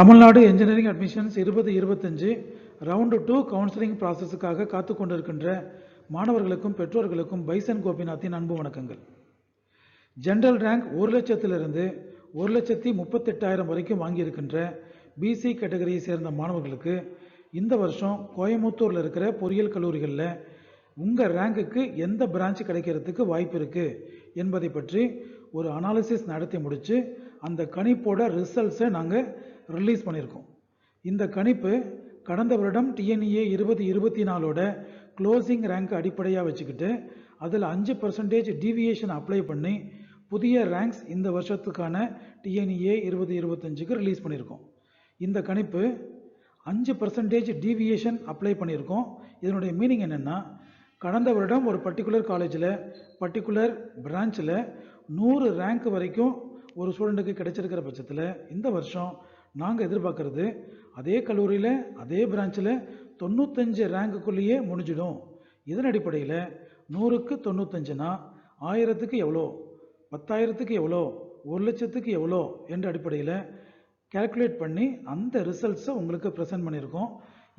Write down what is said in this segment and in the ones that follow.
Tamil Nadu engineering admissions 2025 round 2 counselling ப்ராசஸுக்காக காத்து கொண்டிருக்கின்ற மாணவர்களுக்கும் பெற்றோர்களுக்கும் பைசன் கோபிநாத்தின் அன்பு வணக்கங்கள். ஜென்ரல் ரேங்க் 1 லட்சத்திலிருந்து 1,38,000 வரைக்கும் வாங்கியிருக்கின்ற பிசி கேட்டகரியை சேர்ந்த மாணவர்களுக்கு இந்த வருஷம் கோயமுத்தூரில் இருக்கிற பொறியியல் கல்லூரிகளில் உங்கள் ரேங்குக்கு எந்த பிரான்ச் கிடைக்கிறதுக்கு வாய்ப்பு இருக்குது என்பதை பற்றி ஒரு அனாலிசிஸ் நடத்தி முடித்து அந்த கணிப்போட ரிசல்ட்ஸை நாங்கள் ரிலீஸ் பண்ணியிருக்கோம். இந்த கணிப்பு கடந்த வருடம் டிஎன்இஏ 2024 க்ளோசிங் ரேங்க் அடிப்படையாக வச்சுக்கிட்டு அதில் 5% டீவியேஷன் அப்ளை பண்ணி புதிய ரேங்க்ஸ் இந்த வருஷத்துக்கான டிஎன்இஏ 2025க்கு ரிலீஸ் பண்ணியிருக்கோம். இந்த கணிப்பு 5% டீவியேஷன் அப்ளை பண்ணியிருக்கோம். இதனுடைய மீனிங் என்னென்னா, கடந்த வருடம் ஒரு பர்டிகுலர் காலேஜில் பர்டிகுலர் பிரான்ச்சில் 100 ரேங்க் வரைக்கும் ஒரு ஸ்டூடெண்ட்டுக்கு கிடைச்சிருக்கிற பட்சத்தில் இந்த வருஷம் நாங்கள் எதிர்பார்க்கறது அதே கல்லூரியில் அதே பிரான்ச்சில் 95 ரேங்குக்குள்ளேயே முடிஞ்சிடும். இதன் அடிப்படையில் 100க்கு 95னா 1000க்கு எவ்வளோ, 10,000க்கு எவ்வளோ, 1 லட்சத்துக்கு எவ்வளோ என்ற அடிப்படையில் கேல்குலேட் பண்ணி அந்த ரிசல்ட்ஸை உங்களுக்கு ப்ரெசென்ட் பண்ணியிருக்கோம்.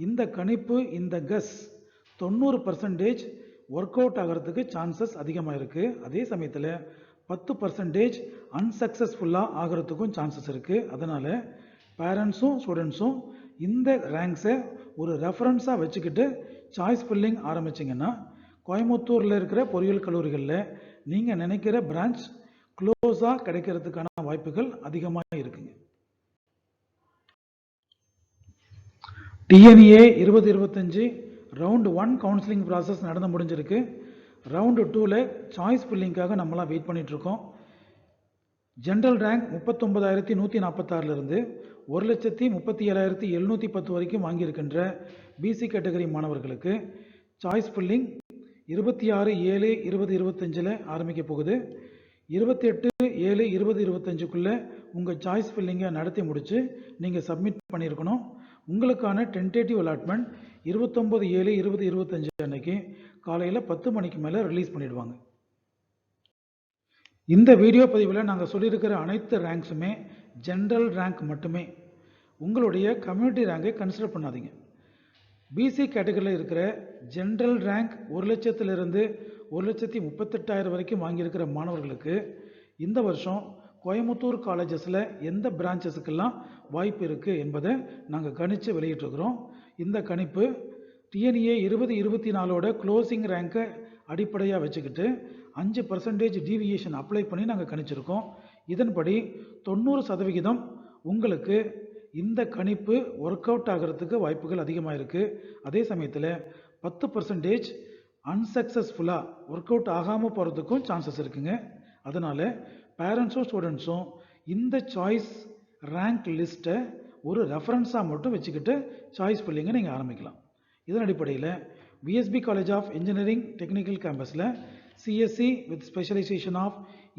இந்த கணிப்பு, இந்த கஸ் 90% ஒர்க் அவுட் ஆகிறதுக்கு சான்சஸ் அதிகமாக இருக்குது. அதே சமயத்தில் 10% அன்சக்ஸஸ்ஃபுல்லாக ஆகிறதுக்கும் சான்சஸ் இருக்குது. அதனால் பேரண்ட்ஸும் ஸ்டூடெண்ட்ஸும் இந்த ரேங்க்ஸை ஒரு ரெஃபரன்ஸாக வச்சுக்கிட்டு சாய்ஸ் ஃபில்லிங் ஆரம்பிச்சிங்கன்னா கோயமுத்தூரில் இருக்கிற பொறியியல் கல்லூரிகளில் நீங்கள் நினைக்கிற பிரான்ச் க்ளோஸாக கிடைக்கிறதுக்கான வாய்ப்புகள் அதிகமாக இருக்குங்க. டிஎன்இஏ 2025 ரவுண்டு 1 கவுன்சிலிங் ப்ராசஸ் நடந்து முடிஞ்சிருக்கு. ரவுண்டு 2ல் சாய்ஸ் ஃபில்லிங்காக நம்மளாம் வெயிட் பண்ணிகிட்ருக்கோம். ஜென்ரல் ரேங்க் 39,146லிருந்து 1,37,710 வரைக்கும் வாங்கியிருக்கின்ற பிசி கேட்டகரி மாணவர்களுக்கு சாய்ஸ் ஃபில்லிங் 26/7/2025 ஆரம்பிக்க போகுது. 28/7/2025க்குள்ளே உங்கள் சாய்ஸ் ஃபில்லிங்கை நடத்தி முடித்து நீங்கள் சப்மிட் பண்ணியிருக்கணும். உங்களுக்கான டென்டேட்டிவ் அலாட்மெண்ட் 29/7/2025 அன்னைக்கு காலையில் 10 மணிக்கு மேலே ரிலீஸ் பண்ணிடுவாங்க. இந்த வீடியோ பதிவில் நாங்கள் சொல்லியிருக்கிற அனைத்து ரேங்க்ஸுமே ஜென்ரல் ரேங்க் மட்டுமே. உங்களுடைய கம்யூனிட்டி ரேங்கை கன்சிடர் பண்ணாதீங்க. பிசி கேட்டகரியில் இருக்கிற ஜென்ரல் ரேங்க் 1 லட்சத்திலிருந்து 1,38,000 வரைக்கும் வாங்கியிருக்கிற மாணவர்களுக்கு இந்த வருஷம் கோயமுத்தூர் காலேஜஸில் எந்த பிரான்ச்சஸுக்கெல்லாம் வாய்ப்பு இருக்குது என்பதை நாங்கள் கணித்து வெளியிட்டிருக்கிறோம். இந்த கணிப்பு டிஎன்இஏ 2024 க்ளோசிங் ரேங்கை அடிப்படையாக வச்சுக்கிட்டு 5% டீவியேஷன் அப்ளை பண்ணி நாங்கள் கணிச்சிருக்கோம். இதன்படி 90% உங்களுக்கு இந்த கணிப்பு ஒர்க் அவுட் ஆகிறதுக்கு வாய்ப்புகள் அதிகமாக இருக்குது. அதே சமயத்தில் 10% அன்சக்ஸஸ்ஃபுல்லாக ஒர்க் அவுட் ஆகாமல் போகிறதுக்கும் சான்சஸ் இருக்குங்க. அதனால் பேரண்ட்ஸும் ஸ்டூடெண்ட்ஸும் இந்த சாய்ஸ் ரேங்க் லிஸ்ட்டை ஒரு ரெஃபரன்ஸாக மட்டும் வச்சுக்கிட்டு சாய்ஸ் ஃபில்லிங்கை நீங்கள் ஆரம்பிக்கலாம். இதன் அடிப்படையில் VSB college of engineering technical கேம்பஸில் CSE with specialisation of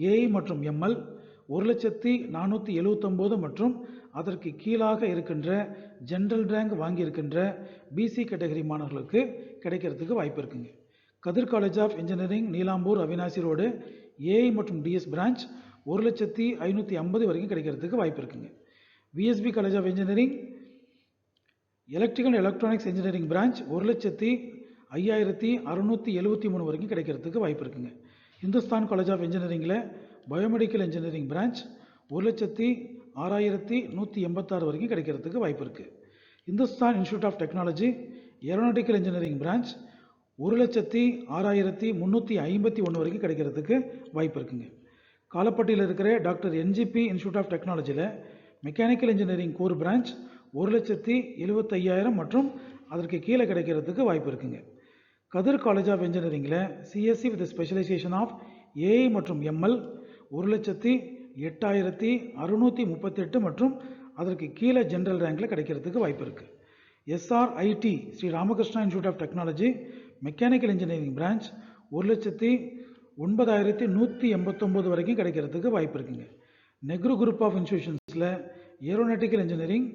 AI மற்றும் எம்எல் 1,479 மற்றும் அதற்கு கீழாக இருக்கின்ற ஜென்ரல் ரேங்க் வாங்கியிருக்கின்ற பிசி கேட்டகரி மாணவர்களுக்கு கிடைக்கிறதுக்கு வாய்ப்பு இருக்குங்க. Kathir college of engineering Neelambur Avinashi road AI மற்றும் டிஎஸ் பிரான்ச் 1,550 வரைக்கும் கிடைக்கிறதுக்கு வாய்ப்பு இருக்குங்க. VSB college of engineering electrical electronics engineering branch 1,05,673 வரைக்கும் கிடைக்கிறதுக்கு வாய்ப்பு இருக்குங்க. இந்துஸ்தான் காலேஜ் ஆஃப் இன்ஜினியரிங்கில் பயோமெடிக்கல் இன்ஜினியரிங் பிரான்ச் 1,06,186 வரைக்கும் கிடைக்கிறதுக்கு வாய்ப்பு இருக்குது. Hindustan institute of technology aeronautical engineering branch 1,06,351 வரைக்கும் கிடைக்கிறதுக்கு வாய்ப்பு இருக்குங்க. காலப்பட்டியில் இருக்கிற டாக்டர் என்ஜிபி இன்ஸ்டியூட் ஆஃப் டெக்னாலஜியில் மெக்கானிக்கல் இன்ஜினியரிங் கோர் பிரான்ச் 1,75,000 மற்றும் அதற்கு கீழே கிடைக்கிறதுக்கு வாய்ப்பு இருக்குங்க. கதிர் காலேஜ் ஆஃப் இன்ஜினியரிங்கில் CSE with specialisation of AI மற்றும் எம்எல் 1,08,638 மற்றும் அதற்கு கீழே ஜென்ரல் ரேங்கில் கிடைக்கிறதுக்கு வாய்ப்பு இருக்குது. SRIT Sri Ramakrishna institute of technology mechanical engineering branch 1,09,189 வரைக்கும் கிடைக்கிறதுக்கு வாய்ப்பு இருக்குங்க. Nehru group of இன்ஸ்டியூஷன்ஸில் aeronautical engineering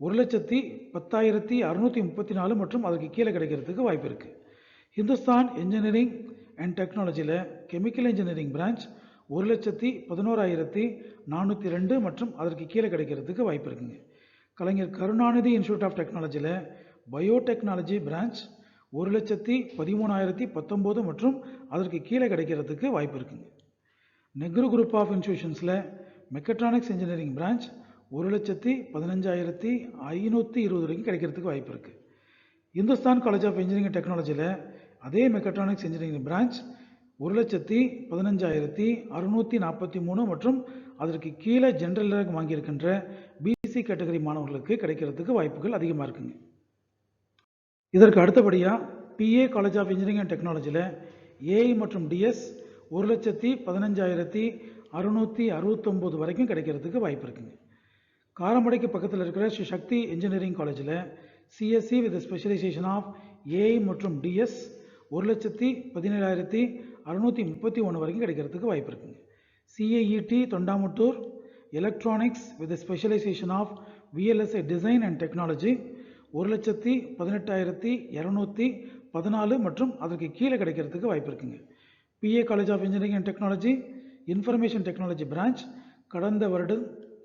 1,10,634 மற்றும் அதற்கு கீழே கிடைக்கிறதுக்கு வாய்ப்பு இருக்குது. ஹிந்துஸ்தான் இன்ஜினியரிங் அண்ட் டெக்னாலஜியில் கெமிக்கல் இன்ஜினியரிங் பிரான்ச் 1,11,402 மற்றும் அதற்கு கீழே கிடைக்கிறதுக்கு வாய்ப்பு இருக்குங்க. கலைஞர் கருணாநிதி இன்ஸ்டியூட் ஆஃப் டெக்னாலஜியில் பயோடெக்னாலஜி பிரான்ச் 1,13,019 மற்றும் அதற்கு கீழே கிடைக்கிறதுக்கு வாய்ப்பு இருக்குங்க. நெஹ்ரு குரூப் ஆஃப் இன்ஸ்டிடியூஷன்ஸில் மெக்கட்ரானிக்ஸ் இன்ஜினியரிங் பிரான்ச் 1,15,520 வரைக்கும் கிடைக்கிறதுக்கு வாய்ப்பு இருக்குது. இந்துஸ்தான் காலேஜ் ஆஃப் இன்ஜினியரிங் டெக்னாலஜியில் அதே மெக்கட்ரானிக்ஸ் இன்ஜினியரிங் பிரான்ச் 1,15,643 மற்றும் அதற்கு கீழே ஜென்ரல் ரேங்க் வாங்கியிருக்கின்ற பிசி கேட்டகரி மாணவர்களுக்கு கிடைக்கிறதுக்கு வாய்ப்புகள் அதிகமாக இருக்குங்க. இதற்கு அடுத்தபடியாக PA college of engineering and டெக்னாலஜியில் ஏஐ மற்றும் டிஎஸ் 1,15,669 வரைக்கும் கிடைக்கிறதுக்கு வாய்ப்பு இருக்குங்க. காரமடைக்கு பக்கத்தில் இருக்கிற ஸ்ரீ சக்தி இன்ஜினியரிங் காலேஜில் CSE with specialisation of AI மற்றும் டிஎஸ் 1,17,631 வரைக்கும் கிடைக்கிறதுக்கு வாய்ப்பு இருக்குங்க. CAET Thondamuthur electronics with specialisation of VLSI design and technology 1,18,214 மற்றும் அதற்கு கீழே கிடைக்கிறதுக்கு வாய்ப்பு இருக்குங்க. PA college of engineering and technology information technology branch கடந்த வருடம்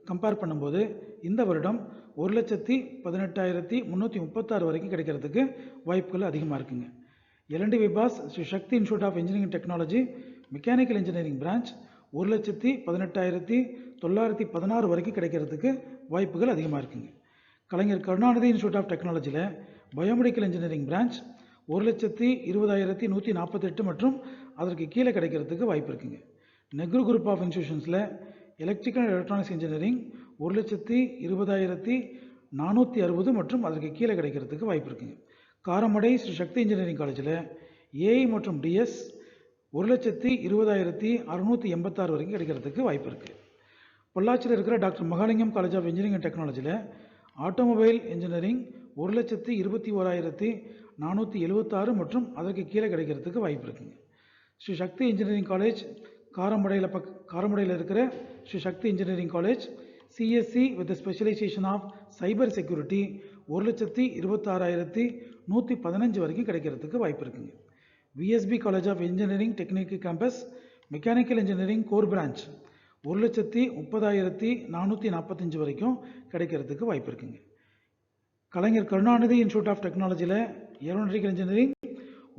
கம்பேர் பண்ணும்போது இந்த வருடம் 1,18,336 வரைக்கும் கிடைக்கிறதுக்கு வாய்ப்புகள் அதிகமாக இருக்குங்க. L and T bypass Sri Sakthi institute of engineering technology mechanical engineering branch 1,18,916 வரைக்கும் கிடைக்கிறதுக்கு வாய்ப்புகள் அதிகமாக இருக்குங்க. கலைஞர் கருணாநிதி இன்ஸ்டியூட் ஆஃப் டெக்னாலஜியில் பயோமெடிக்கல் இன்ஜினியரிங் பிரான்ச் 1,20,148 மற்றும் அதற்கு கீழே கிடைக்கிறதுக்கு வாய்ப்பு இருக்குங்க. நெஹ்ரு குரூப் ஆஃப் இன்ஸ்டிடியூஷன்ஸில் எலக்ட்ரிக்கல் அண்ட் எலக்ட்ரானிக்ஸ் இன்ஜினியரிங் 1,20,460 மற்றும் அதற்கு கீழே கிடைக்கிறதுக்கு வாய்ப்பு இருக்குங்க. காரமடை ஸ்ரீ சக்தி இன்ஜினியரிங் காலேஜில் ஏஐ மற்றும் டிஎஸ் 1,20,686 வரைக்கும் கிடைக்கிறதுக்கு வாய்ப்பு இருக்குது. பொள்ளாச்சியில் இருக்கிற doctor Mahalingam college of engineering and டெக்னாலஜியில் ஆட்டோமொபைல் இன்ஜினியரிங் 1,21,476 மற்றும் அதற்கு கீழே கிடைக்கிறதுக்கு வாய்ப்பு இருக்குங்க. ஸ்ரீ சக்தி இன்ஜினியரிங் காலேஜ் காரமடையில் இருக்கிற Sri Sakthi engineering college CSE with specialisation of cyber security 1,26,115 வரைக்கும் கிடைக்கிறதுக்கு வாய்ப்பு இருக்குங்க. VSB college of engineering technical campus mechanical engineering core branch 1,30,445 வரைக்கும் கிடைக்கிறதுக்கு வாய்ப்பு இருக்குங்க. கலைஞர் கருணாநிதி இன்ஸ்டியூட் ஆஃப் டெக்னாலஜியில் ஏரோநாட்டிக்கல் இன்ஜினியரிங்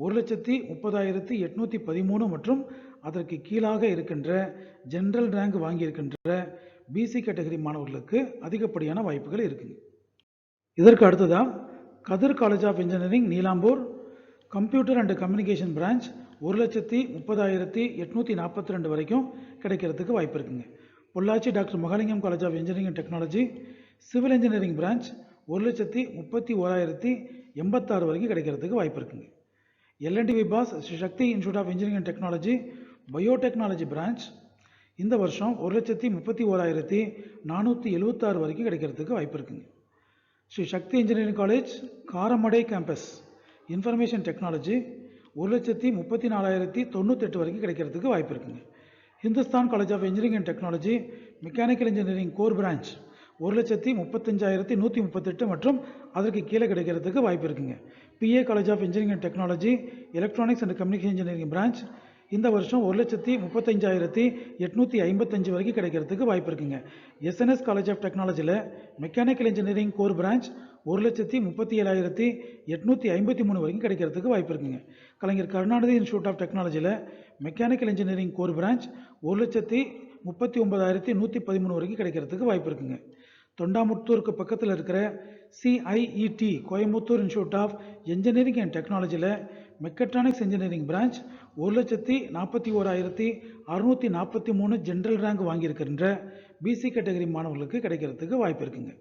1,30,813 மற்றும் அதற்கு கீழாக இருக்கின்ற ஜென்ரல் ரேங்க் வாங்கியிருக்கின்ற பிசி கேட்டகரி மாணவர்களுக்கு அதிகப்படியான வாய்ப்புகள் இருக்குங்க. இதற்கு அடுத்ததாக Kathir college of engineering Neelambur computer and communication branch 1,30,842 வரைக்கும் கிடைக்கிறதுக்கு வாய்ப்பு இருக்குங்க. Pollachi doctor Mahalingam college of engineering and technology civil engineering branch 1,31,086 வரைக்கும் கிடைக்கிறதுக்கு வாய்ப்பு இருக்குங்க. L and T bypass Sri Sakthi institute of engineering and technology biotechnology branch இந்த வருஷம் 1,31,476 வரைக்கும் கிடைக்கிறதுக்கு வாய்ப்பு இருக்குங்க. Sri Sakthi engineering college Karamadai campus information technology 1,34,098 வரைக்கும் கிடைக்கிறதுக்கு வாய்ப்பு இருக்குங்க. Hindustan college of engineering and technology mechanical engineering core branch 1,35,138 மற்றும் அதற்கு கீழே கிடைக்கிறதுக்கு வாய்ப்பு இருக்குங்க. PA college of engineering and technology electronics and communication engineering branch இந்த வருஷம் 1,35,855 வரைக்கும் கிடைக்கிறதுக்கு வாய்ப்பு இருக்குங்க. எஸ்என்எஸ் காலேஜ் ஆஃப் டெக்னாலஜியில் மெக்கானிக்கல் இன்ஜினியரிங் கோர் பிரான்ச் 1,37,853 வரைக்கும் கிடைக்கிறதுக்கு வாய்ப்பு இருக்குங்க. கலைஞர் கருணாநிதி இன்ஸ்டியூட் ஆஃப் டெக்னாலஜியில் மெக்கானிக்கல் இன்ஜினியரிங் கோர் பிரான்ச் 1,39,113 வரைக்கும் கிடைக்கிறதுக்கு வாய்ப்பு இருக்குங்க. தொண்டாமுத்தூருக்கு பக்கத்தில் இருக்கிற CIET Coimbatore institute of engineering and டெக்னாலஜியில் mechatronics engineering branch 1,41,643 general rank வாங்கியிருக்கின்ற பிசி கேட்டகரி மாணவர்களுக்கு கிடைக்கிறதுக்கு வாய்ப்பு இருக்குங்க.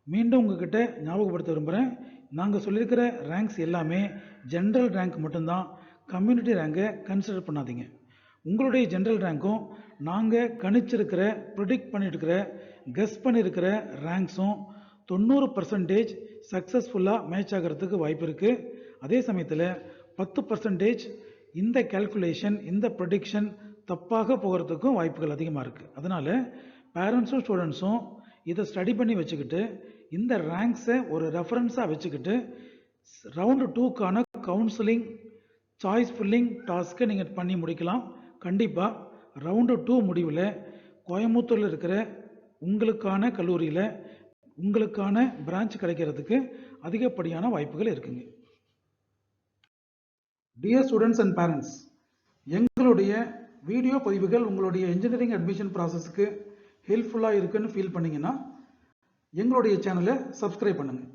மீண்டும் உங்ககிட்ட ஞாபகப்படுத்த விரும்புகிறேன், நாங்கள் சொல்லியிருக்கிற ரேங்க்ஸ் எல்லாமே ஜென்ரல் ரேங்க் மட்டும்தான், கம்யூனிட்டி ரேங்கை கன்சிடர் பண்ணாதீங்க. உங்களுடைய ஜென்ரல் ரேங்க்கும் நாங்கள் கணிச்சிருக்கிற ப்ரிடிக்ட் பண்ணியிருக்கிற கெஸ் பண்ணியிருக்கிற ரேங்க்ஸும் 90% சக்ஸஸ்ஃபுல்லாக மேட்ச் ஆகிறதுக்கு வாய்ப்பு இருக்குது. அதே சமயத்தில் 10% இந்த கேல்குலேஷன் இந்த ப்ரெடிக்ஷன் தப்பாக போகிறதுக்கும் வாய்ப்புகள் அதிகமாக இருக்குது. அதனால் பேரண்ட்ஸும் ஸ்டூடெண்ட்ஸும் இதை ஸ்டடி பண்ணி வச்சுக்கிட்டு இந்த ரேங்க்ஸை ஒரு ரெஃபரன்ஸாக வச்சுக்கிட்டு ரவுண்டு 2க்கான கவுன்சிலிங் சாய்ஸ் ஃபில்லிங் டாஸ்க்கை நீங்கள் பண்ணி முடிக்கலாம். கண்டிப்பாக ரவுண்டு 2 முடிவில் கோயம்புத்தூரில் இருக்கிற உங்களுக்கான கல்லூரியில் உங்களுக்கான பிரான்ச் கிடைக்கிறதுக்கு அதிகப்படியான வாய்ப்புகள் இருக்குங்க. டியர் ஸ்டூடெண்ட்ஸ் அண்ட் பேரண்ட்ஸ், எங்களுடைய வீடியோ பதிவுகள் உங்களுடைய இன்ஜினியரிங் அட்மிஷன் ப்ராசஸ்க்கு ஹெல்ப்ஃபுல்லாக இருக்குன்னு ஃபீல் பண்ணிங்கன்னா எங்களுடைய சேனலை சப்ஸ்கிரைப் பண்ணுங்கள்.